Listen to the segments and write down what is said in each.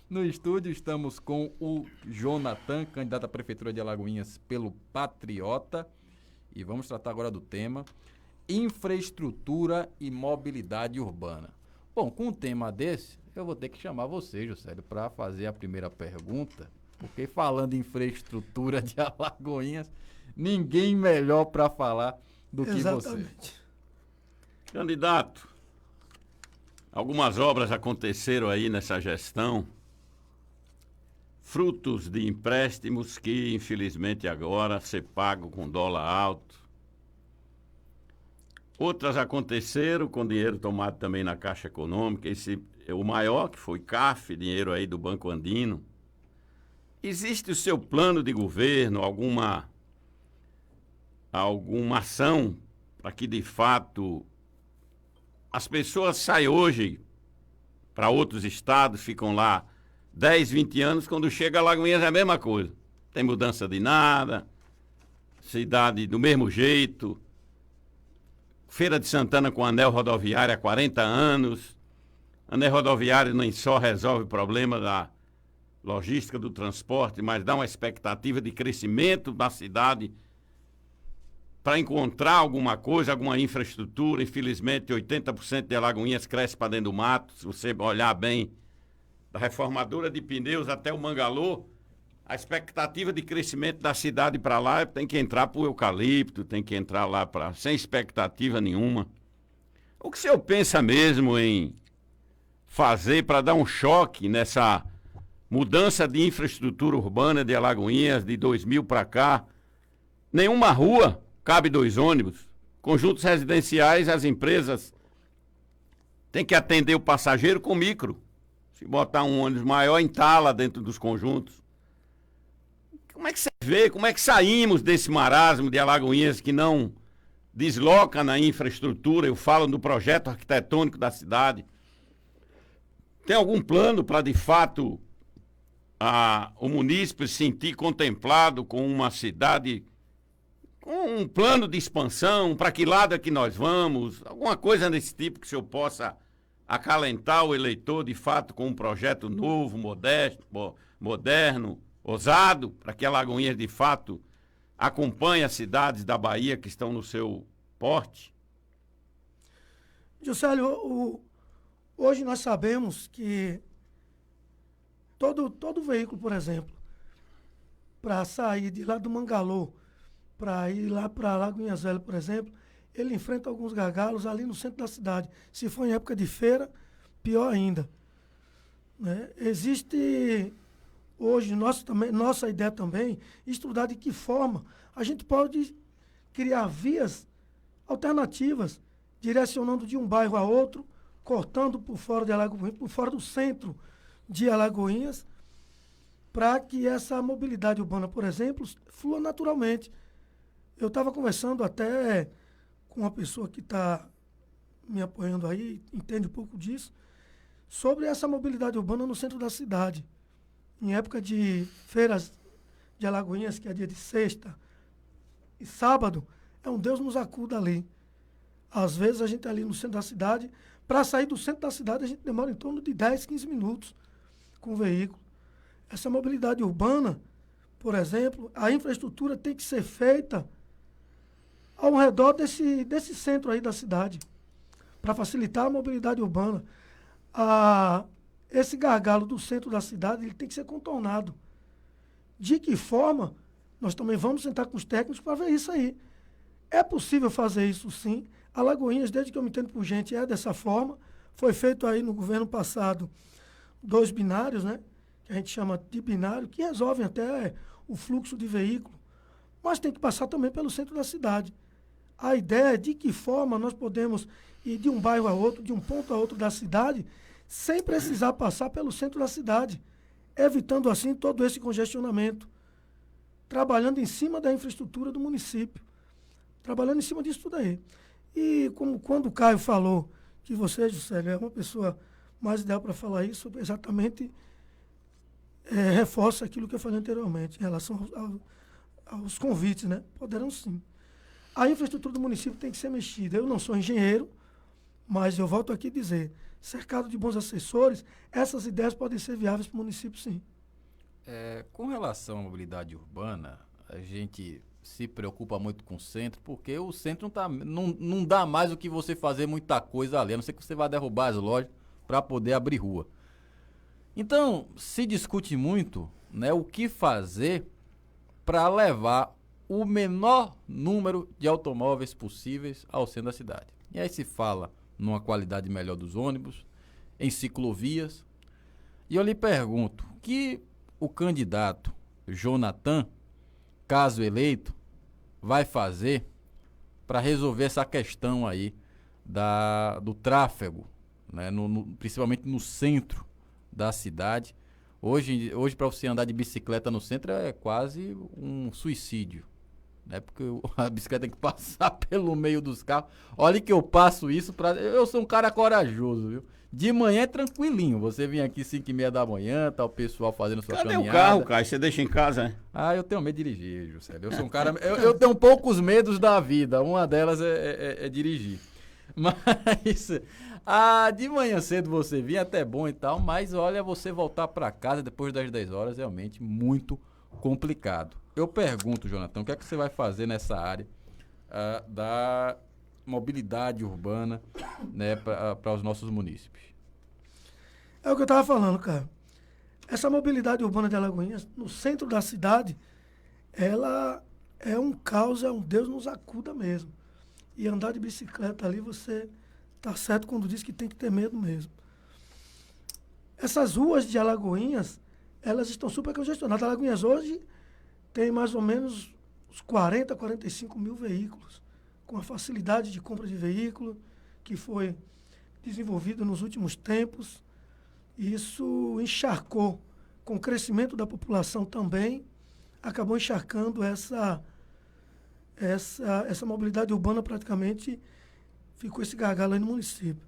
No estúdio estamos com o Jonathan, candidato à Prefeitura de Alagoinhas pelo Patriota. E vamos tratar agora do tema infraestrutura e mobilidade urbana. Bom, com um tema desse, eu vou ter que chamar você, Juscelio, para fazer a primeira pergunta, porque falando em infraestrutura de Alagoinhas, ninguém melhor para falar do que você. Exatamente. Candidato, algumas obras aconteceram aí nessa gestão, frutos de empréstimos que, infelizmente, agora se pagam com dólar alto. Outras aconteceram com dinheiro tomado também na Caixa Econômica, esse é o maior, que foi CAF, dinheiro aí do Banco Andino. Existe o seu plano de governo, alguma ação para que, de fato, as pessoas saem hoje para outros estados, ficam lá 10, 20 anos, quando chega a Alagoinhas é a mesma coisa. Tem mudança de nada, cidade do mesmo jeito, Feira de Santana com anel rodoviário há 40 anos, anel rodoviário nem só resolve o problema da logística do transporte, mas dá uma expectativa de crescimento da cidade para encontrar alguma coisa, alguma infraestrutura. Infelizmente, 80% de Alagoinhas cresce para dentro do mato. Se você olhar bem, da reformadora de pneus até o Mangalô, a expectativa de crescimento da cidade para lá tem que entrar para o eucalipto, tem que entrar lá sem expectativa nenhuma. O que o senhor pensa mesmo em fazer para dar um choque nessa mudança de infraestrutura urbana de Alagoinhas de 2000 para cá? Nenhuma rua cabe 2 ônibus. Conjuntos residenciais, as empresas têm que atender o passageiro com micro. Se botar um ônibus maior, entala dentro dos conjuntos. Como é que você vê, como é que saímos desse marasmo de Alagoinhas que não desloca na infraestrutura? Eu falo do projeto arquitetônico da cidade. Tem algum plano para, de fato, o munícipe se sentir contemplado com uma cidade, com um plano de expansão? Para que lado é que nós vamos? Alguma coisa desse tipo que o senhor possa acalentar o eleitor, de fato, com um projeto novo, moderno, ousado, para que Alagoinhas, de fato, acompanhe as cidades da Bahia que estão no seu porte? Juscelio, hoje nós sabemos que todo veículo, por exemplo, para sair de lá do Mangalô, para ir lá para Alagoinhas Velho, por exemplo, ele enfrenta alguns gargalos ali no centro da cidade. Se for em época de feira, pior ainda. Né? Existe hoje, nossa ideia também, estudar de que forma a gente pode criar vias alternativas, direcionando de um bairro a outro, cortando por fora de Alagoinhas, por fora do centro de Alagoinhas, para que essa mobilidade urbana, por exemplo, flua naturalmente. Eu estava conversando até com uma pessoa que está me apoiando aí, entende um pouco disso, sobre essa mobilidade urbana no centro da cidade. Em época de feiras de Alagoinhas, que é dia de sexta e sábado, é um Deus nos acuda ali. Às vezes a gente ali no centro da cidade, para sair do centro da cidade, a gente demora em torno de 10, 15 minutos com o veículo. Essa mobilidade urbana, por exemplo, a infraestrutura tem que ser feita ao redor desse centro aí da cidade, para facilitar a mobilidade urbana. Esse gargalo do centro da cidade ele tem que ser contornado. De que forma? Nós também vamos sentar com os técnicos para ver isso aí. É possível fazer isso, sim. Alagoinhas, desde que eu me entendo por gente, é dessa forma. Foi feito aí no governo passado 2 binários, né? Que a gente chama de binário, que resolvem até o fluxo de veículo. Mas tem que passar também pelo centro da cidade. A ideia é de que forma nós podemos ir de um bairro a outro, de um ponto a outro da cidade, sem precisar passar pelo centro da cidade, evitando assim todo esse congestionamento, trabalhando em cima da infraestrutura do município, trabalhando em cima disso tudo aí. E como quando o Caio falou que você, Juscelio, é uma pessoa mais ideal para falar isso, exatamente reforça aquilo que eu falei anteriormente, em relação aos convites, né? Poderão sim. A infraestrutura do município tem que ser mexida. Eu não sou engenheiro, mas eu volto aqui a dizer, cercado de bons assessores, essas ideias podem ser viáveis para o município, sim. Com relação à mobilidade urbana, a gente se preocupa muito com o centro, porque o centro não dá mais o que você fazer muita coisa ali, a não ser que você vá derrubar as lojas para poder abrir rua. Então, se discute muito, né, o que fazer para levar o menor número de automóveis possíveis ao centro da cidade. E aí se fala numa qualidade melhor dos ônibus, em ciclovias. E eu lhe pergunto, que o candidato Jonathan, caso eleito, vai fazer para resolver essa questão aí do tráfego, né, principalmente no centro da cidade. Hoje para você andar de bicicleta no centro é quase um suicídio, né? Porque a bicicleta tem que passar pelo meio dos carros. Olha que eu passo isso eu sou um cara corajoso, viu? De manhã é tranquilinho. Você vem aqui 5h30 da manhã, tá o pessoal fazendo sua caminhada. Cadê o carro, Caio? Você deixa em casa, né? Eu tenho medo de dirigir, Juscelio. Eu sou um cara... eu tenho poucos medos da vida. Uma delas é dirigir. Mas... de manhã cedo você vir, até bom e tal, mas olha, você voltar para casa depois das 10 horas é realmente muito complicado. Eu pergunto, Jonathan, o que é que você vai fazer nessa área da mobilidade urbana, né, para os nossos munícipes? É o que eu estava falando, cara. Essa mobilidade urbana de Alagoinhas, no centro da cidade, ela é um caos, é um Deus nos acuda mesmo. E andar de bicicleta ali, você tá certo quando diz que tem que ter medo mesmo. Essas ruas de Alagoinhas, elas estão super congestionadas. Alagoinhas hoje tem mais ou menos uns 40, 45 mil veículos, com a facilidade de compra de veículo que foi desenvolvida nos últimos tempos. Isso encharcou, com o crescimento da população também, acabou encharcando essa mobilidade urbana praticamente. Ficou esse gargalo aí no município.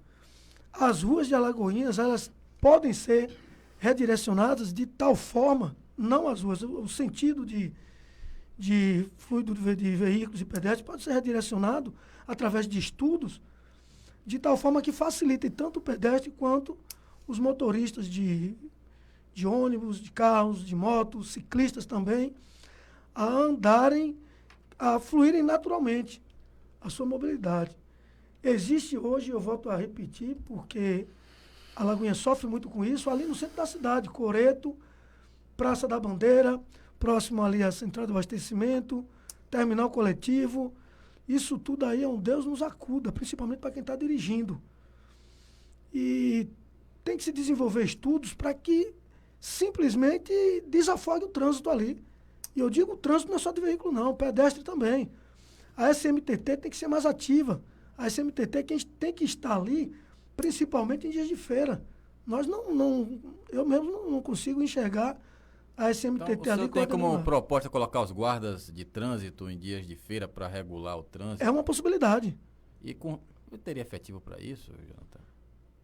As ruas de Alagoinhas, elas podem ser redirecionadas de tal forma, não as ruas, o sentido de fluido de veículos e pedestres pode ser redirecionado através de estudos, de tal forma que facilite tanto o pedestre quanto os motoristas de ônibus, de carros, de motos, ciclistas também, a fluírem naturalmente a sua mobilidade. Existe hoje, eu volto a repetir, porque Alagoinhas sofre muito com isso, ali no centro da cidade, Coreto, Praça da Bandeira, próximo ali à central de abastecimento, terminal coletivo. Isso tudo aí é um Deus nos acuda, principalmente para quem está dirigindo. E tem que se desenvolver estudos para que simplesmente desafogue o trânsito ali. E eu digo o trânsito não é só de veículo não, o pedestre também. A SMTT tem que ser mais ativa. A SMTT tem que estar ali, principalmente em dias de feira. Eu mesmo não consigo enxergar a SMTT então, ali. O senhor tem como proposta colocar os guardas de trânsito em dias de feira para regular o trânsito? É uma possibilidade. E teria efetivo para isso, Jonathan?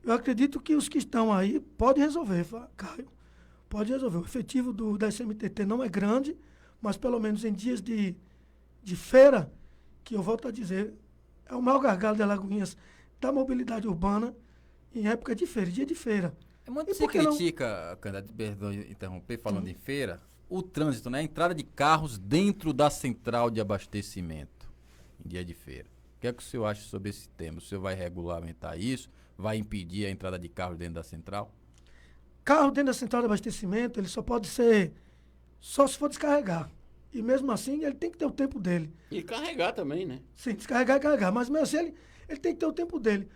Eu acredito que os que estão aí podem resolver, Caio. Pode resolver. O efetivo da SMTT não é grande, mas pelo menos em dias de feira, que eu volto a dizer, é o maior gargalo de Alagoinhas da mobilidade urbana em época de feira, dia de feira. É muito se critica, candidato, perdão interromper, falando em feira, o trânsito, né? A entrada de carros dentro da central de abastecimento em dia de feira. O que é que o senhor acha sobre esse tema? O senhor vai regulamentar isso? Vai impedir a entrada de carros dentro da central? Carro dentro da central de abastecimento, ele só pode ser, só se for descarregar. E mesmo assim, ele tem que ter o tempo dele. E carregar também, né? Sim, descarregar e carregar. Mas mesmo assim, ele tem que ter o tempo dele.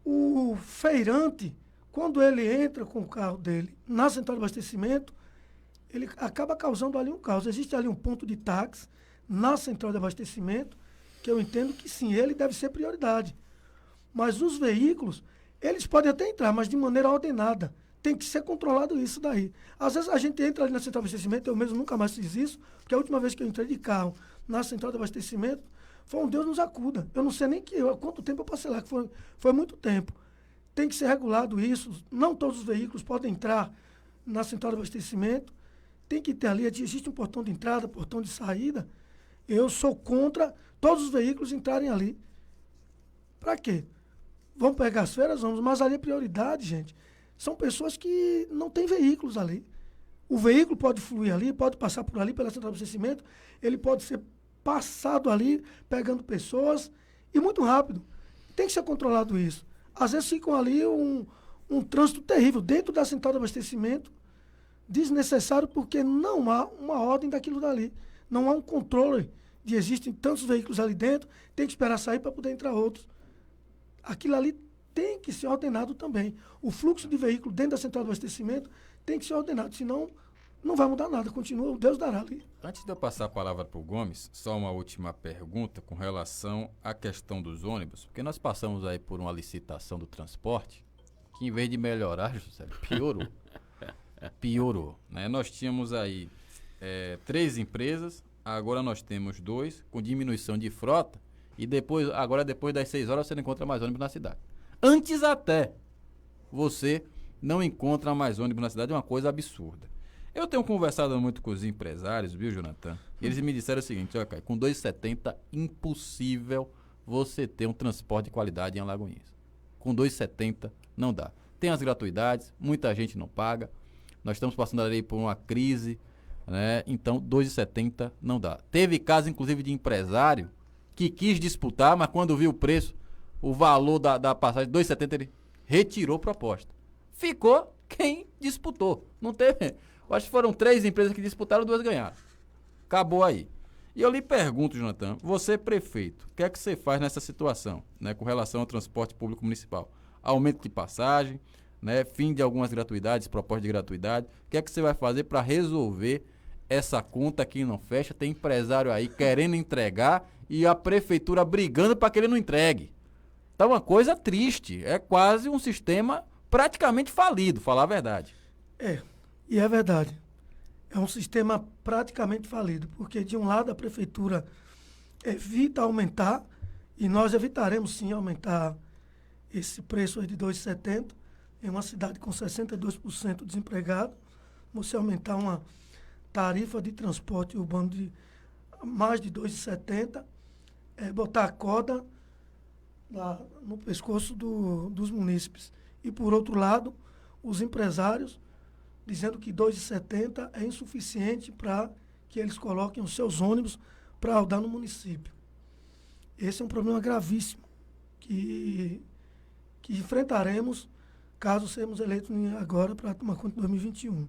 O feirante, quando ele entra com o carro dele na central de abastecimento, ele acaba causando ali um caos. Existe ali um ponto de táxi na central de abastecimento, que eu entendo que sim, ele deve ser prioridade. Mas os veículos, eles podem até entrar, mas de maneira ordenada. Tem que ser controlado isso daí. Às vezes a gente entra ali na central de abastecimento, eu mesmo nunca mais fiz isso, porque a última vez que eu entrei de carro na central de abastecimento, foi um Deus nos acuda. Eu não sei nem quanto tempo eu passei lá, que foi muito tempo. Tem que ser regulado isso. Não todos os veículos podem entrar na central de abastecimento. Tem que ter ali, existe um portão de entrada, portão de saída. Eu sou contra todos os veículos entrarem ali. Para quê? Vamos pegar as feiras, vamos, mas ali a prioridade, gente, são pessoas que não têm veículos ali. O veículo pode fluir ali, pode passar por ali, pela central de abastecimento, ele pode ser passado ali, pegando pessoas, e muito rápido. Tem que ser controlado isso. Às vezes ficam ali um trânsito terrível dentro da central de abastecimento, desnecessário, porque não há uma ordem daquilo dali. Não há um controle de existem tantos veículos ali dentro, tem que esperar sair para poder entrar outros. Aquilo ali tem que ser ordenado também. O fluxo de veículo dentro da central de abastecimento tem que ser ordenado, senão não vai mudar nada, continua, o Deus dará ali. Antes de eu passar a palavra para o Gomes, só uma última pergunta com relação à questão dos ônibus, porque nós passamos aí por uma licitação do transporte que, em vez de melhorar, José, piorou. Piorou, né? Nós tínhamos aí 3 empresas, agora nós temos 2, com diminuição de frota, e agora depois das 6 horas você não encontra mais ônibus na cidade. Antes até, você não encontra mais ônibus na cidade, é uma coisa absurda. Eu tenho conversado muito com os empresários, viu, Jonathan? E eles me disseram o seguinte, olha, Caio, com 2,70 impossível você ter um transporte de qualidade em Alagoinhas. Com 2,70 não dá. Tem as gratuidades, muita gente não paga. Nós estamos passando ali por uma crise, né? Então 2,70 não dá. Teve caso, inclusive, de empresário que quis disputar, mas quando viu o preço, o valor da passagem, 2,70, ele retirou proposta. Ficou quem disputou. Não teve... Eu acho que foram 3 empresas que disputaram, 2 ganharam. Acabou aí. E eu lhe pergunto, Jonathan, você prefeito, o que é que você faz nessa situação, né, com relação ao transporte público municipal? Aumento de passagem, né, fim de algumas gratuidades, proposta de gratuidade. O que é que você vai fazer para resolver essa conta que não fecha? Tem empresário aí querendo entregar e a prefeitura brigando para que ele não entregue. Tá uma coisa triste. É quase um sistema praticamente falido, falar a verdade. E é verdade. É um sistema praticamente falido, porque de um lado a prefeitura evita aumentar, e nós evitaremos sim aumentar esse preço aí de 2,70 em uma cidade com 62% desempregado, você aumentar uma tarifa de transporte urbano de mais de 2,70, botar a corda no pescoço dos munícipes. E por outro lado, os empresários dizendo que 2,70 é insuficiente para que eles coloquem os seus ônibus para rodar no município. Esse é um problema gravíssimo que enfrentaremos caso sejamos eleitos agora para tomar conta de 2021.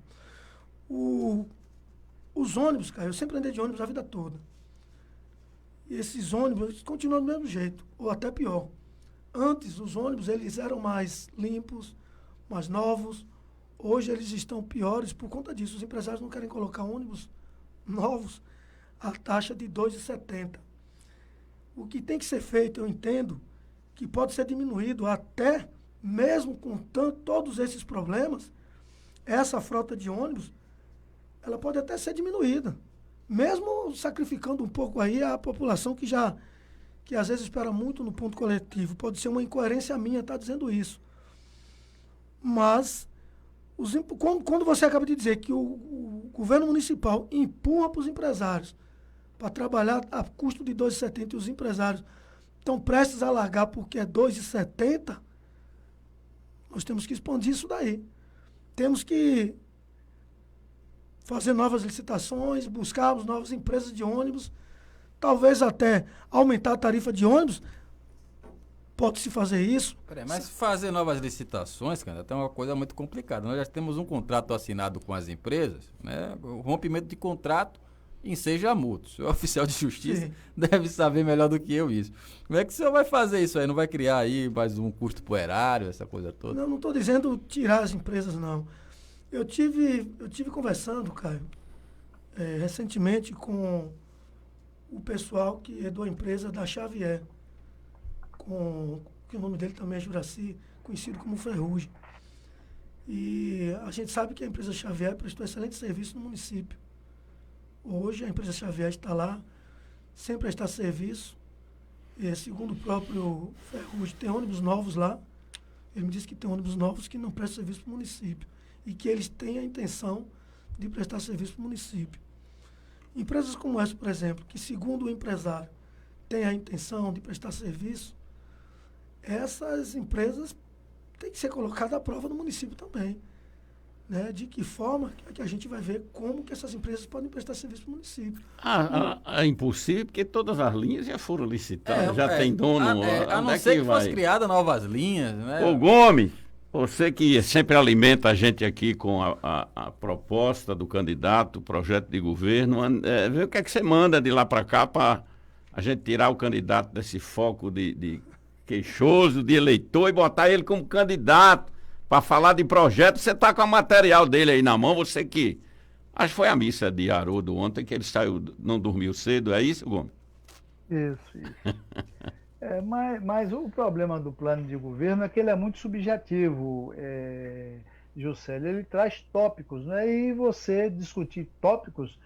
Os ônibus, cara, eu sempre andei de ônibus a vida toda. E esses ônibus continuam do mesmo jeito, ou até pior. Antes, os ônibus eles eram mais limpos, mais novos. Hoje eles estão piores por conta disso. Os empresários não querem colocar ônibus novos à taxa de 2,70. O que tem que ser feito, eu entendo, que pode ser diminuído até, mesmo com todos esses problemas, essa frota de ônibus, ela pode até ser diminuída. Mesmo sacrificando um pouco aí a população que às vezes espera muito no ponto coletivo. Pode ser uma incoerência minha estar dizendo isso. Mas quando você acaba de dizer que o governo municipal empurra para os empresários para trabalhar a custo de 2,70 e os empresários estão prestes a largar porque é 2,70, nós temos que expandir isso daí. Temos que fazer novas licitações, buscarmos novas empresas de ônibus, talvez até aumentar a tarifa de ônibus. Pode-se fazer isso. Mas fazer novas licitações, cara, é uma coisa muito complicada. Nós já temos um contrato assinado com as empresas, né? O rompimento de contrato enseja multa. O senhor oficial de justiça deve saber melhor do que eu isso. Como é que o senhor vai fazer isso aí? Não vai criar aí mais um custo pro erário, essa coisa toda? Não estou dizendo tirar as empresas, não. Eu tive conversando, Caio, recentemente com o pessoal que é da empresa da Xavier, que o nome dele também é Juraci, conhecido como Ferrugem. E a gente sabe que a empresa Xavier prestou excelente serviço no município. Hoje a empresa Xavier está lá, sem prestar serviço. E, segundo o próprio Ferrugem, tem ônibus novos lá. Ele me disse que tem ônibus novos que não prestam serviço para o município. E que eles têm a intenção de prestar serviço para o município. Empresas como essa, por exemplo, que segundo o empresário tem a intenção de prestar serviço, essas empresas têm que ser colocadas à prova no município também. Né? De que forma que a gente vai ver como que essas empresas podem prestar serviço para o município. É impossível, porque todas as linhas já foram licitadas, já tem dono. A não onde é ser que vai? fosse criada novas linhas, né? Ô Gomes, você que sempre alimenta a gente aqui com a proposta do candidato, o projeto de governo, vê o que é que você manda de lá para cá para a gente tirar o candidato desse foco de queixoso, de eleitor e botar ele como candidato para falar de projeto. Você está com o material dele aí na mão, você que... Acho que foi a missa de Haroldo ontem que ele saiu, não dormiu cedo, é isso, Gomes? Isso. Mas o problema do plano de governo é que ele é muito subjetivo, Juscelio. Ele traz tópicos, né? E você discutir tópicos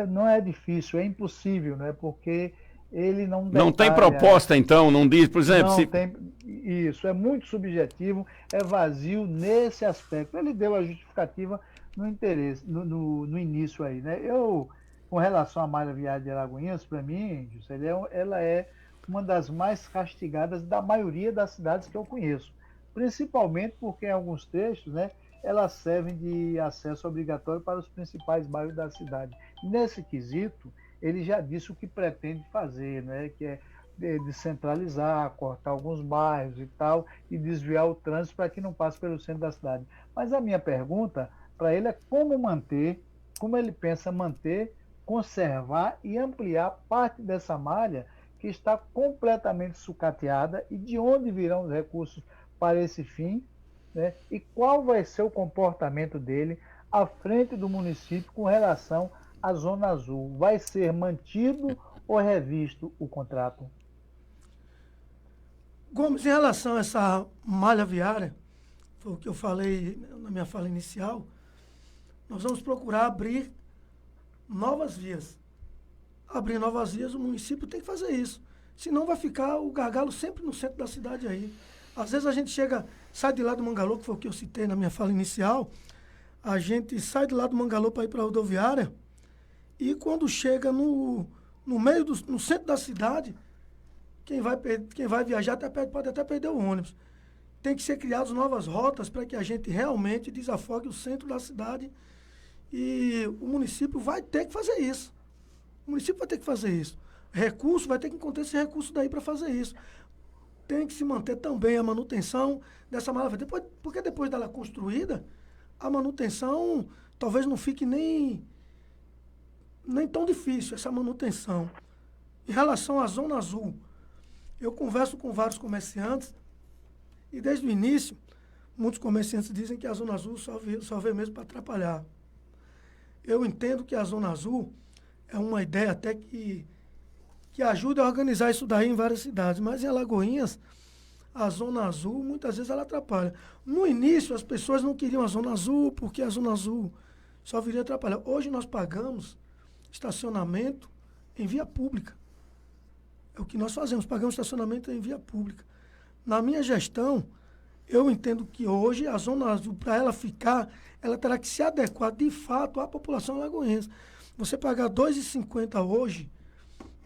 não é difícil, é impossível, né? Porque ele não detalha... Não tem proposta, então, não diz, por exemplo... Não tem, isso, é muito subjetivo, é vazio nesse aspecto. Ele deu a justificativa no início aí, né? Com relação à malha viária de Alagoinhas, para mim, Juscelio, ela é uma das mais castigadas da maioria das cidades que eu conheço. Principalmente porque em alguns trechos, né, elas servem de acesso obrigatório para os principais bairros da cidade. Nesse quesito, ele já disse o que pretende fazer, né, que é descentralizar, cortar alguns bairros e tal, e desviar o trânsito para que não passe pelo centro da cidade. Mas a minha pergunta para ele é como ele pensa manter, conservar e ampliar parte dessa malha que está completamente sucateada e de onde virão os recursos para esse fim, né? E qual vai ser o comportamento dele à frente do município com relação à Zona Azul. Vai ser mantido ou revisto o contrato? Gomes, em relação a essa malha viária, foi o que eu falei na minha fala inicial, nós vamos procurar abrir novas vias. Abrir novas vias, o município tem que fazer isso. Senão vai ficar o gargalo sempre no centro da cidade aí. Às vezes a gente sai de lá do Mangalô, que foi o que eu citei na minha fala inicial, a gente sai de lá do Mangalô para ir para a rodoviária, e quando chega no centro da cidade, quem vai viajar pode até perder o ônibus. Tem que ser criadas novas rotas para que a gente realmente desafogue o centro da cidade, e o município vai ter que fazer isso. O município vai ter que fazer isso. Recurso, vai ter que encontrar esse recurso daí para fazer isso. Tem que se manter também a manutenção dessa malha. Porque depois dela construída, a manutenção talvez não fique nem tão difícil, essa manutenção. Em relação à Zona Azul, eu converso com vários comerciantes e desde o início, muitos comerciantes dizem que a Zona Azul só veio mesmo para atrapalhar. Eu entendo que a Zona Azul é uma ideia até que ajuda a organizar isso daí em várias cidades, mas em Alagoinhas, a Zona Azul, muitas vezes ela atrapalha. No início, as pessoas não queriam a Zona Azul, porque a Zona Azul só viria atrapalhar. Hoje nós pagamos estacionamento em via pública. É o que nós fazemos, pagamos estacionamento em via pública. Na minha gestão, eu entendo que hoje a Zona Azul, para ela ficar, ela terá que se adequar de fato à população alagoense. Você pagar R$ 2,50 hoje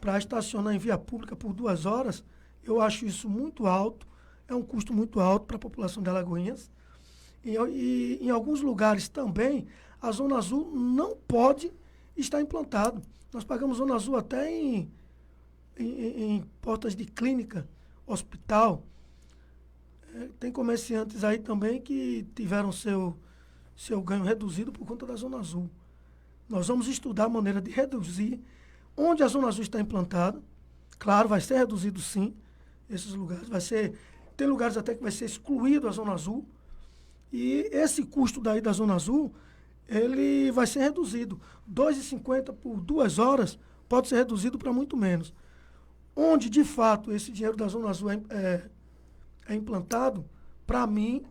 para estacionar em via pública por 2 horas, eu acho isso muito alto, é um custo muito alto para a população de Alagoinhas. E em alguns lugares também, a Zona Azul não pode estar implantado. Nós pagamos Zona Azul até em portas de clínica, hospital. Tem comerciantes aí também que tiveram seu ganho reduzido por conta da Zona Azul. Nós vamos estudar a maneira de reduzir onde a Zona Azul está implantada. Claro, vai ser reduzido sim, esses lugares. Tem lugares até que vai ser excluído a Zona Azul. E esse custo daí da Zona Azul, ele vai ser reduzido. R$ 2,50 por 2 horas pode ser reduzido para muito menos. Onde, de fato, esse dinheiro da Zona Azul é implantado, para mim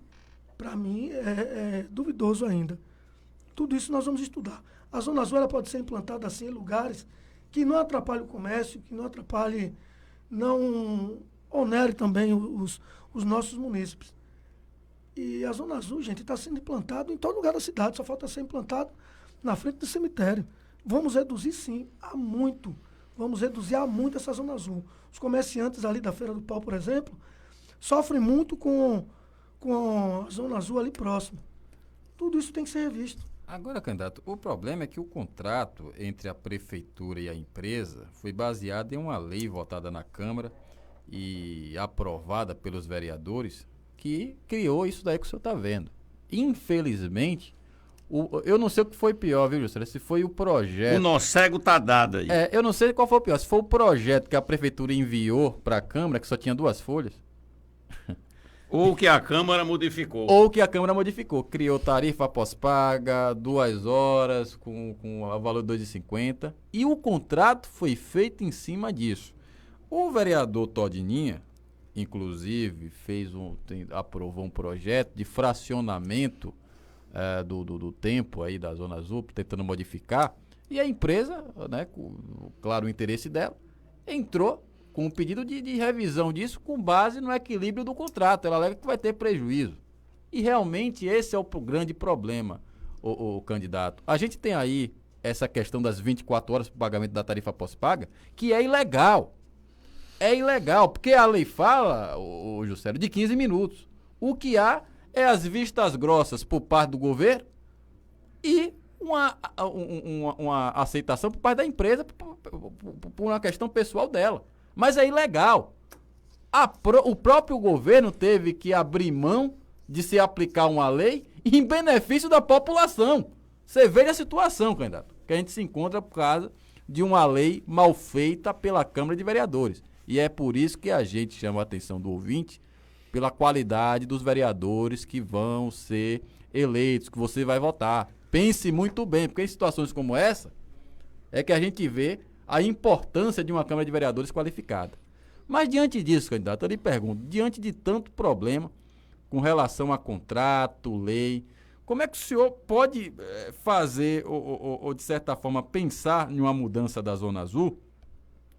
é duvidoso ainda. Tudo isso nós vamos estudar. A Zona Azul ela pode ser implantada assim em lugares que não atrapalhem o comércio, que não atrapalhe, não onere também os nossos munícipes. E a Zona Azul, gente, está sendo implantado em todo lugar da cidade, só falta ser implantado na frente do cemitério. Vamos reduzir sim, vamos reduzir a muito essa Zona Azul. Os comerciantes ali da Feira do Pau, por exemplo, sofrem muito com a Zona Azul ali próximo. Tudo isso tem que ser revisto. Agora, candidato, o problema é que o contrato entre a prefeitura e a empresa foi baseado em uma lei votada na Câmara e aprovada pelos vereadores que criou isso daí que o senhor está vendo. Infelizmente, eu não sei o que foi pior, viu, Juscelio? Se foi o projeto... O nó cego tá dado aí. eu não sei qual foi o pior. Se foi o projeto que a prefeitura enviou para a Câmara, que só tinha 2 folhas, Ou que a Câmara modificou. ou que a Câmara modificou. Criou tarifa pós-paga, 2 horas, com o valor de 2,50. E o contrato foi feito em cima disso. O vereador Todininha, inclusive, aprovou um projeto de fracionamento do tempo aí da Zona Azul, tentando modificar. E a empresa, né, claro, o interesse dela, entrou com um pedido de revisão disso com base no equilíbrio do contrato. Ela alega que vai ter prejuízo. E realmente esse é o grande problema, o candidato. A gente tem aí essa questão das 24 horas para o pagamento da tarifa pós-paga, que é ilegal. É ilegal, porque a lei fala, o Juscelio, de 15 minutos. O que há é as vistas grossas por parte do governo e uma aceitação por parte da empresa por uma questão pessoal dela. Mas é ilegal. O próprio governo teve que abrir mão de se aplicar uma lei em benefício da população. Você veja a situação, candidato, que a gente se encontra por causa de uma lei mal feita pela Câmara de Vereadores. E é por isso que a gente chama a atenção do ouvinte pela qualidade dos vereadores que vão ser eleitos, que você vai votar. Pense muito bem, porque em situações como essa é que a gente vê a importância de uma Câmara de Vereadores qualificada. Mas diante disso, candidato, eu lhe pergunto, diante de tanto problema com relação a contrato, lei, como é que o senhor pode fazer, ou de certa forma, pensar em uma mudança da Zona Azul?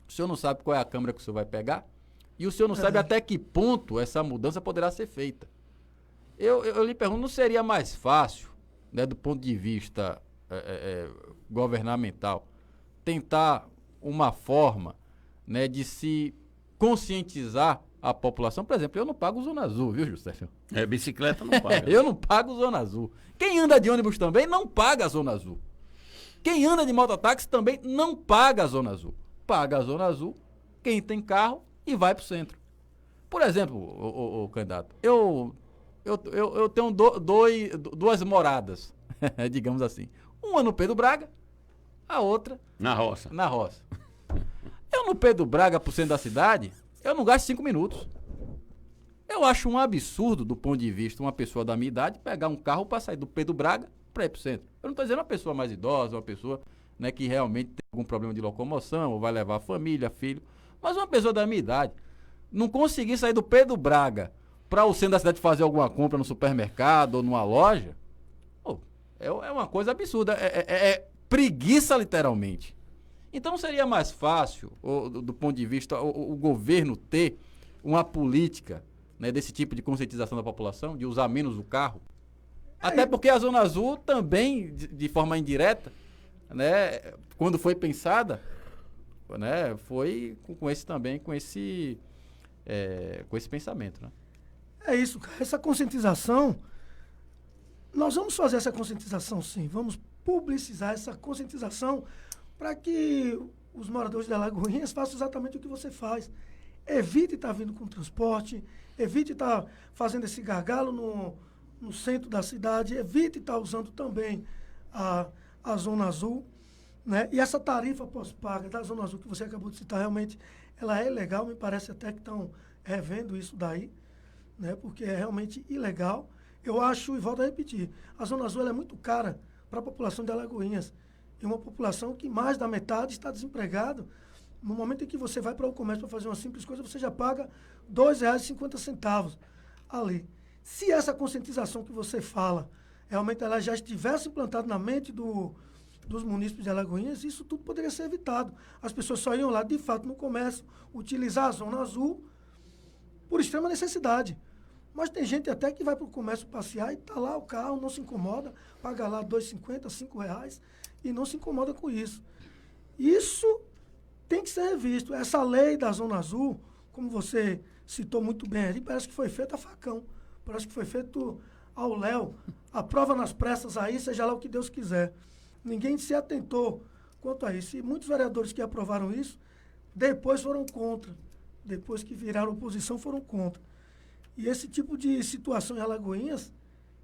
O senhor não sabe qual é a Câmara que o senhor vai pegar e o senhor não sabe até que ponto essa mudança poderá ser feita. Eu lhe pergunto, não seria mais fácil, né, do ponto de vista governamental, tentar uma forma, né, de se conscientizar a população? Por exemplo, eu não pago Zona Azul, viu, Juscelio? Bicicleta não paga. Eu não pago Zona Azul. Quem anda de ônibus também não paga a Zona Azul. Quem anda de mototáxi também não paga a Zona Azul. Paga a Zona Azul quem tem carro e vai para o centro. Por exemplo, o candidato, eu tenho 2 moradas, digamos assim. Uma no Pedro Braga, a outra Na roça. na roça. Eu no Pedro Braga, pro centro da cidade, eu não gasto 5 minutos. Eu acho um absurdo, do ponto de vista, uma pessoa da minha idade pegar um carro para sair do Pedro Braga para ir pro centro. Eu não estou dizendo uma pessoa mais idosa, uma pessoa, né, que realmente tem algum problema de locomoção, ou vai levar a família, filho. Mas uma pessoa da minha idade não conseguir sair do Pedro Braga para o centro da cidade fazer alguma compra no supermercado ou numa loja, é uma coisa absurda. É preguiça, literalmente. Então seria mais fácil, do ponto de vista, o governo ter uma política, né, desse tipo de conscientização da população, de usar menos o carro. Até porque a Zona Azul também, de forma indireta, né, quando foi pensada, né, foi com esse pensamento, né? É isso, cara. Essa conscientização, nós vamos fazer essa conscientização, sim. Vamos publicizar essa conscientização para que os moradores de Alagoinhas façam exatamente o que você faz. Evite estar vindo com transporte, evite estar fazendo esse gargalo no centro da cidade, evite estar usando também a Zona Azul, né? E essa tarifa pós-paga da Zona Azul que você acabou de citar, realmente, ela é legal, me parece até que estão revendo isso daí, né? Porque é realmente ilegal. Eu acho, e volto a repetir, a Zona Azul ela é muito cara para a população de Alagoinhas. E uma população que mais da metade está desempregado. No momento em que você vai para o comércio para fazer uma simples coisa, você já paga R$ 2,50 ali. Se essa conscientização que você fala, realmente ela já estivesse implantada na mente dos munícipes de Alagoinhas, isso tudo poderia ser evitado. As pessoas só iam lá, de fato, no comércio, utilizar a Zona Azul por extrema necessidade. Mas tem gente até que vai para o comércio passear e está lá o carro, não se incomoda, paga lá R$ 2,50, R$ 5 e não se incomoda com isso. Isso tem que ser revisto. Essa lei da Zona Azul, como você citou muito bem ali, parece que foi feito a facão. Parece que foi feito ao léu. Aprova nas pressas aí, seja lá o que Deus quiser. Ninguém se atentou quanto a isso. E muitos vereadores que aprovaram isso, depois foram contra. Depois que viraram oposição, foram contra. E esse tipo de situação em Alagoinhas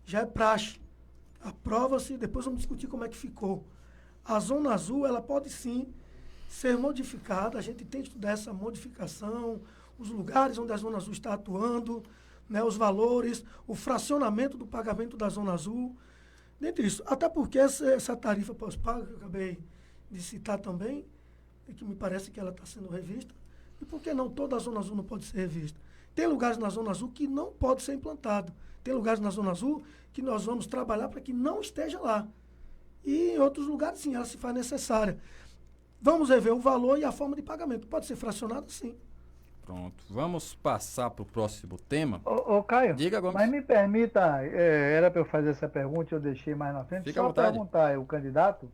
já é praxe. Aprova-se, depois vamos discutir como é que ficou. A Zona Azul, ela pode sim ser modificada. A gente tem que estudar essa modificação, os lugares onde a Zona Azul está atuando, né, os valores, o fracionamento do pagamento da Zona Azul. Dentre isso, até porque essa tarifa pós-pago, que eu acabei de citar também, e que me parece que ela está sendo revista, e por que não toda a Zona Azul não pode ser revista? Tem lugares na Zona Azul que não pode ser implantado. Tem lugares na Zona Azul que nós vamos trabalhar para que não esteja lá. E em outros lugares, sim, ela se faz necessária. Vamos rever o valor e a forma de pagamento. Pode ser fracionado, sim. Pronto. Vamos passar para o próximo tema. Ô, Caio, Diga, Gomes. mas me permita, era para eu fazer essa pergunta, eu deixei mais na frente, Fica à só vontade. perguntar ao candidato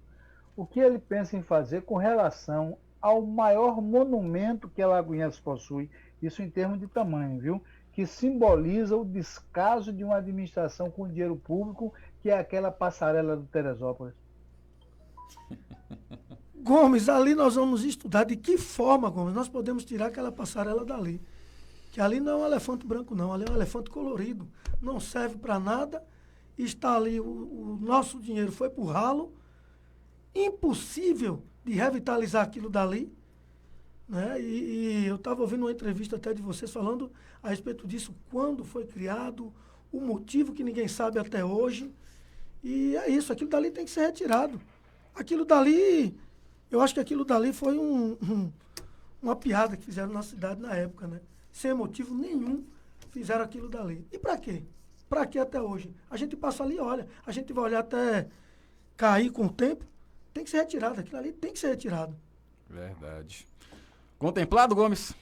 o que ele pensa em fazer com relação ao maior monumento que Alagoinhas possui, isso em termos de tamanho, viu? Que simboliza o descaso de uma administração com dinheiro público, que é aquela passarela do Teresópolis. Gomes, ali nós vamos estudar de que forma, Gomes, nós podemos tirar aquela passarela dali. Que ali não é um elefante branco, não. Ali é um elefante colorido. Não serve para nada. Está ali, o nosso dinheiro foi para o ralo. Impossível de revitalizar aquilo dali. Né? E eu estava ouvindo uma entrevista até de vocês falando a respeito disso, quando foi criado, o motivo que ninguém sabe até hoje. E é isso, aquilo dali tem que ser retirado. Aquilo dali, eu acho que aquilo dali foi uma piada que fizeram na cidade na época, né? Sem motivo nenhum fizeram aquilo dali. E para quê? Para quê até hoje? A gente passa ali e olha, a gente vai olhar até cair com o tempo, tem que ser retirado, aquilo ali tem que ser retirado. Verdade. Contemplado, Gomes?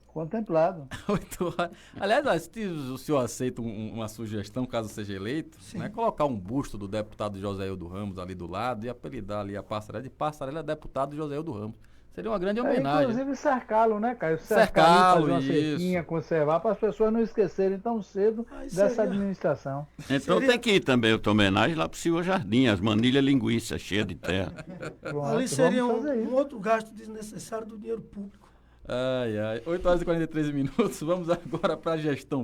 Contemplado. 8 horas. Aliás, se o senhor aceita uma sugestão, caso seja eleito, né, colocar um busto do deputado Joséildo Ramos ali do lado e apelidar ali a passarela de passarela deputado Joséildo Ramos. Seria uma grande homenagem. Inclusive cercá-lo, né, Caio? Cercá-lo, fazer uma cerquinha, conservar, para as pessoas não esquecerem tão cedo dessa administração. Então tem que ir também outra homenagem lá para o senhor Jardim, as manilhas linguiça cheias de terra. Pronto, Ali seria vamos fazer um isso. outro gasto desnecessário do dinheiro público. Ai, ai. 8 horas e 43 minutos. Vamos agora para a gestão